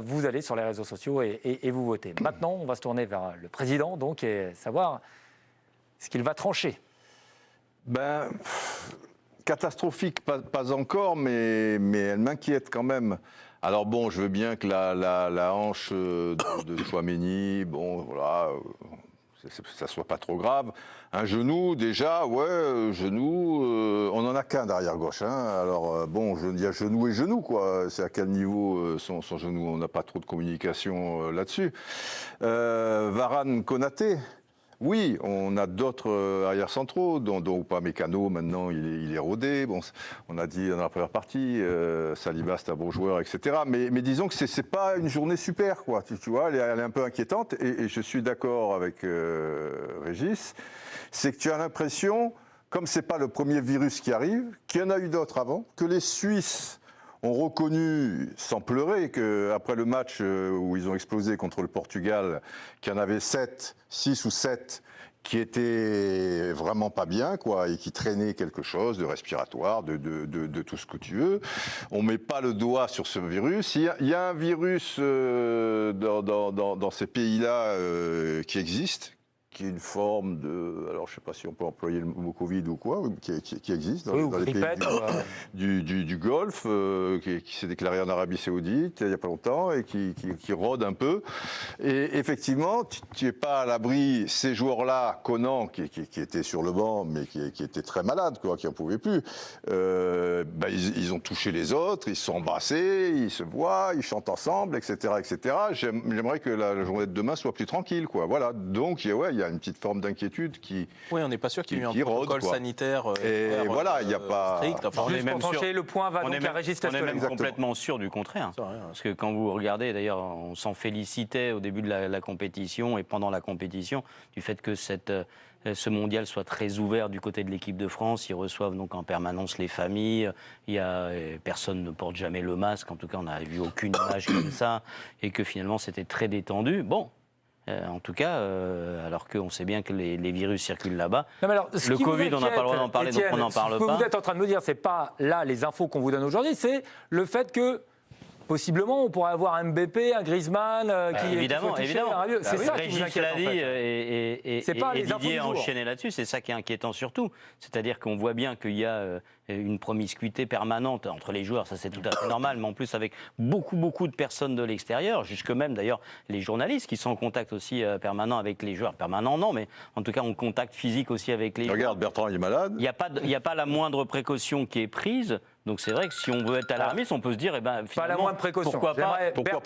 vous allez sur les réseaux sociaux et vous votez. Maintenant, on va se tourner vers le président donc, et savoir ce qu'il va trancher. Catastrophique, pas encore, mais elle m'inquiète quand même. Alors bon, je veux bien que la hanche de Tchouaméni, bon, voilà, ça soit pas trop grave. Un genou, déjà, genou, on en a qu'un derrière gauche. Hein. Alors bon, il y a genou et genou, quoi. C'est à quel niveau son genou? On n'a pas trop de communication là-dessus. Varane, Konaté. Oui, on a d'autres arrières centraux, dont Upamecano, maintenant, il est rodé. Bon, on a dit dans la première partie, Saliba, c'est un bon joueur, etc. Mais disons que c'est pas une journée super, quoi. Tu vois, elle est un peu inquiétante. Et je suis d'accord avec Régis, c'est que tu as l'impression, comme c'est pas le premier virus qui arrive, qu'il y en a eu d'autres avant, que les Suisses ont reconnu, sans pleurer, qu'après le match où ils ont explosé contre le Portugal, qu'il y en avait 6 ou 7 qui étaient vraiment pas bien, quoi, et qui traînaient quelque chose de respiratoire, de tout ce que tu veux. On met pas le doigt sur ce virus. Il y a un virus dans ces pays-là qui existe, qui est une forme de... Alors, je ne sais pas si on peut employer le mot Covid ou quoi, qui existe dans les pays du Golfe, qui s'est déclaré en Arabie Saoudite il n'y a pas longtemps et qui rôde un peu. Et effectivement, tu n'es pas à l'abri. Ces joueurs-là, Conan, qui était sur le banc, mais qui était très malade, quoi, qui n'en pouvait plus, ils ont touché les autres, ils se sont embrassés, ils se voient, ils chantent ensemble, etc. etc. J'aimerais que la journée de demain soit plus tranquille, quoi. Voilà. Donc, il y a une petite forme d'inquiétude qui... Oui, on n'est pas sûr qu'il y ait eu un protocole sanitaire et voilà, il n'y a pas... strict. Enfin, on est même sûr, le point va donc à Régis on est même complètement sûr du contraire. Parce que quand vous regardez, d'ailleurs, on s'en félicitait au début de la compétition et pendant la compétition, du fait que ce mondial soit très ouvert du côté de l'équipe de France. Ils reçoivent donc en permanence les familles. Personne ne porte jamais le masque. En tout cas, on n'a vu aucune image comme ça. Et que finalement, c'était très détendu. Bon. En tout cas, alors qu'on sait bien que les virus circulent là-bas. Le Covid, on n'a pas le droit d'en parler, donc on n'en parle pas. Ce que vous êtes en train de me dire, c'est pas là les infos qu'on vous donne aujourd'hui, c'est le fait que possiblement, on pourrait avoir un Mbappé, un Griezmann qui évidemment. C'est ça qui vous inquiète, l'a dit, et Didier a enchaîné là-dessus. C'est ça qui est inquiétant surtout. C'est-à-dire qu'on voit bien qu'il y a une promiscuité permanente entre les joueurs. Ça, c'est tout à fait normal. Mais en plus, avec beaucoup de personnes de l'extérieur, jusque même d'ailleurs les journalistes qui sont en contact aussi permanent avec les joueurs. Permanent, non, mais en tout cas en contact physique aussi avec les joueurs. Regarde, Bertrand, il est malade. Il n'y a pas la moindre précaution qui est prise. Donc c'est vrai que si on veut être alarmiste, on peut se dire, finalement, pas la moindre précaution. Pourquoi pas demain, pourquoi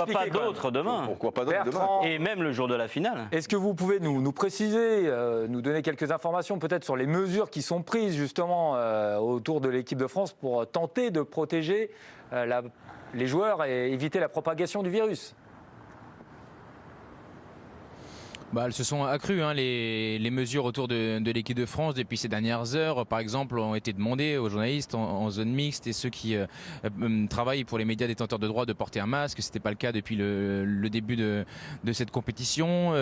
pas d'autres demain. Pourquoi pas d'autres demain. Et même le jour de la finale. Est-ce que vous pouvez nous préciser, nous donner quelques informations peut-être sur les mesures qui sont prises justement autour de l'équipe de France pour tenter de protéger les joueurs et éviter la propagation du virus ? Elles se sont accrues, hein, les mesures autour de l'équipe de France depuis ces dernières heures. Par exemple, ont été demandées aux journalistes en zone mixte et ceux qui travaillent pour les médias détenteurs de droits de porter un masque. Ce n'était pas le cas depuis le début de cette compétition.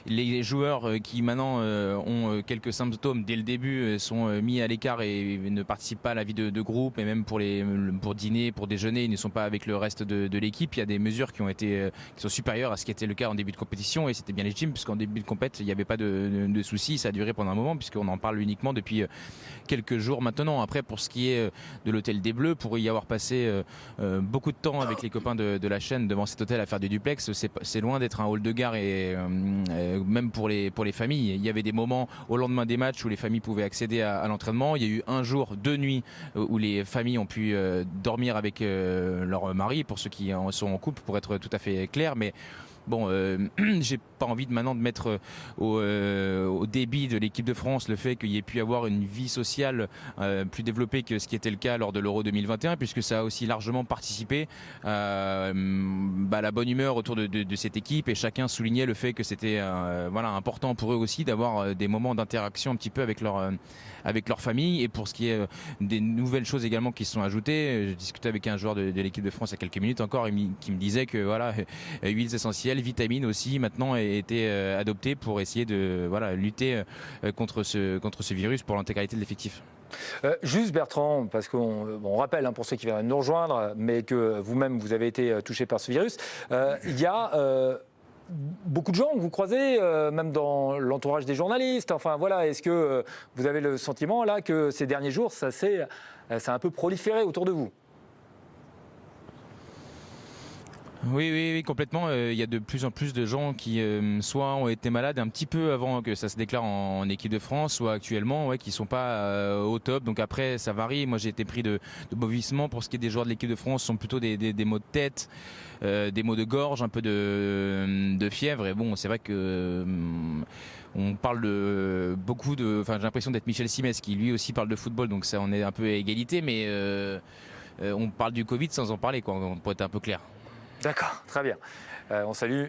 Les joueurs qui maintenant ont quelques symptômes dès le début sont mis à l'écart et ne participent pas à la vie de groupe. Et même pour dîner, pour déjeuner, ils ne sont pas avec le reste de l'équipe. Il y a des mesures qui sont supérieures à ce qui était le cas en début de compétition et c'était bien légitime. Puisqu'en début de compète, il n'y avait pas de soucis, ça a duré pendant un moment, puisqu'on en parle uniquement depuis quelques jours maintenant. Après, pour ce qui est de l'hôtel des Bleus, pour y avoir passé beaucoup de temps avec les copains de la chaîne devant cet hôtel à faire du duplex, c'est loin d'être un hall de gare et même pour les familles. Il y avait des moments au lendemain des matchs où les familles pouvaient accéder à l'entraînement. Il y a eu un jour, 2 nuits où les familles ont pu dormir avec leur mari, pour ceux qui sont en couple, pour être tout à fait clair, mais bon, j'ai pas envie maintenant de mettre au débit de l'équipe de France le fait qu'il y ait pu avoir une vie sociale plus développée que ce qui était le cas lors de l'Euro 2021, puisque ça a aussi largement participé à la bonne humeur autour de cette équipe, et chacun soulignait le fait que c'était important pour eux aussi d'avoir des moments d'interaction un petit peu avec leur famille. Et pour ce qui est des nouvelles choses également qui se sont ajoutées, je discutais avec un joueur de l'équipe de France il y a quelques minutes encore, qui me disait que huiles essentielles, vitamines aussi maintenant été adoptées pour essayer de lutter contre ce virus pour l'intégralité de l'effectif. Juste Bertrand, parce qu'on rappelle pour ceux qui viennent de nous rejoindre, mais que vous-même vous avez été touché par ce virus, il y a beaucoup de gens que vous croisez, même dans l'entourage des journalistes. Enfin voilà, est-ce que vous avez le sentiment là que ces derniers jours, ça a un peu proliféré autour de vous? Oui, complètement. Il y a de plus en plus de gens qui soit ont été malades un petit peu avant que ça se déclare en équipe de France, soit actuellement qui ne sont pas au top. Donc après, ça varie. Moi, j'ai été pris de vomissement. Pour ce qui est des joueurs de l'équipe de France, ce sont plutôt des maux de tête, des maux de gorge, un peu de fièvre. Et bon, c'est vrai que on parle beaucoup de... Enfin, j'ai l'impression d'être Michel Simès qui lui aussi parle de football. Donc ça, on est un peu à égalité. Mais on parle du Covid sans en parler, quoi, pour être un peu clair. D'accord, très bien. On salue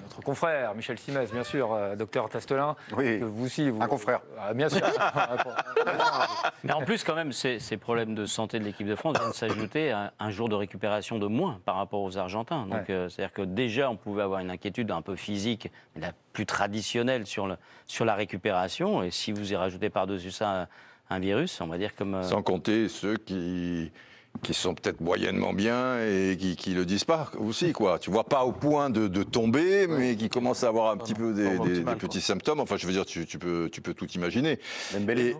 notre confrère Michel Simès, bien sûr, docteur Tastelin. Oui, que vous aussi, un confrère. Bien sûr. Mais en plus, quand même, ces problèmes de santé de l'équipe de France viennent s'ajouter à un jour de récupération de moins par rapport aux Argentins. Donc, c'est-à-dire que déjà, on pouvait avoir une inquiétude un peu physique, mais la plus traditionnelle sur la récupération. Et si vous y rajoutez par-dessus ça un virus, on va dire comme... Sans compter ceux qui sont peut-être moyennement bien et qui le disent pas aussi, quoi. Tu vois, pas au point de tomber, mais qui commencent à avoir un petit peu des petits symptômes. Enfin, je veux dire, tu peux tout imaginer. Dembélé,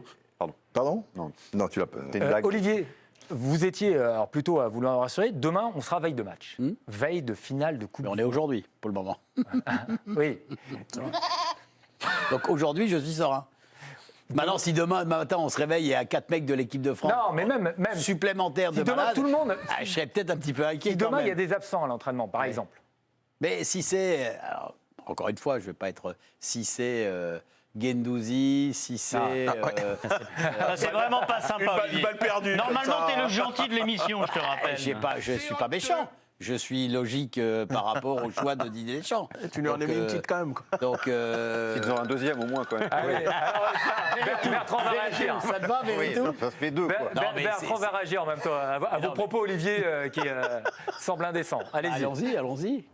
Pardon Non. Non, tu l'as pas. Olivier, vous étiez alors plutôt à vouloir rassurer. Demain, on sera veille de match. Veille de finale de Coupe. Mais on est aujourd'hui, pour le moment. Oui. Donc aujourd'hui, je suis serein. Maintenant, si demain matin on se réveille et il y a 4 mecs de l'équipe de France Non, mais même supplémentaires si de demain malades, tout le monde. je serais peut-être un petit peu inquiet. Si quand demain même. il y a des absents à l'entraînement, par exemple. Mais si c'est, alors, encore une fois, je ne vais pas être, si c'est Guendouzi, si c'est, c'est vraiment pas sympa. Une balle perdue. Normalement, t'es le gentil de l'émission, je te rappelle. je suis pas méchant. Je suis logique par rapport au choix de Didier Deschamps. Tu lui en as mis une petite quand même. Quoi. Donc, Ils ont un deuxième au moins quand même. Ah oui. Alors, Bertrand va réagir. ça te va, Vérito? Ça se fait deux, quoi. Bertrand va réagir en même temps à vos propos, Olivier, qui semble indécent. Allez-y. Allons-y.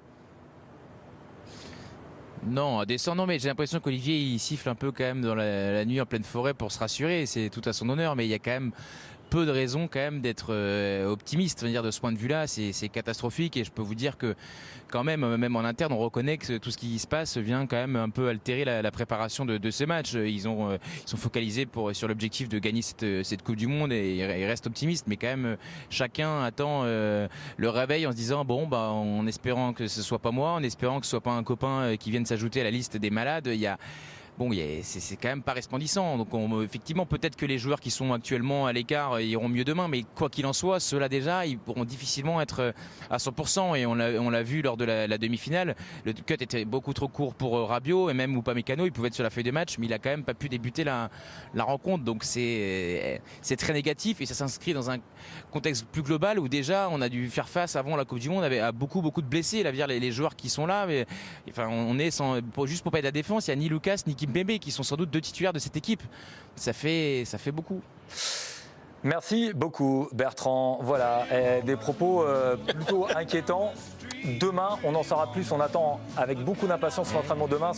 Non, indécent, non, mais j'ai l'impression qu'Olivier, il siffle un peu quand même dans la nuit en pleine forêt pour se rassurer. C'est tout à son honneur, mais il y a quand même peu de raisons quand même d'être optimiste. Dire, de ce point de vue-là, c'est catastrophique et je peux vous dire que quand même en interne, on reconnaît que tout ce qui se passe vient quand même un peu altérer la préparation de ce match. Ils sont focalisés sur l'objectif de gagner cette Coupe du Monde et ils restent optimistes, mais quand même chacun attend le réveil en se disant en espérant que ce soit pas moi, en espérant que ce soit pas un copain qui vienne s'ajouter à la liste des malades. C'est quand même pas resplendissant. Donc effectivement, peut-être que les joueurs qui sont actuellement à l'écart iront mieux demain, mais quoi qu'il en soit, ceux-là déjà, ils pourront difficilement être à 100%. Et on l'a vu lors de la demi-finale, le cut était beaucoup trop court pour Rabiot et même Upamecano, il pouvait être sur la feuille de match, mais il a quand même pas pu débuter la rencontre. Donc c'est très négatif et ça s'inscrit dans un contexte plus global où déjà on a dû faire face avant la Coupe du Monde à beaucoup de blessés. Les joueurs qui sont là, mais enfin on est juste pour pas être la défense, il y a ni Lucas ni Kimpembe qui sont sans doute deux titulaires de cette équipe. Ça fait beaucoup. Merci beaucoup Bertrand. Voilà, des propos plutôt inquiétants. Demain, on en saura plus. On attend avec beaucoup d'impatience l'entraînement demain.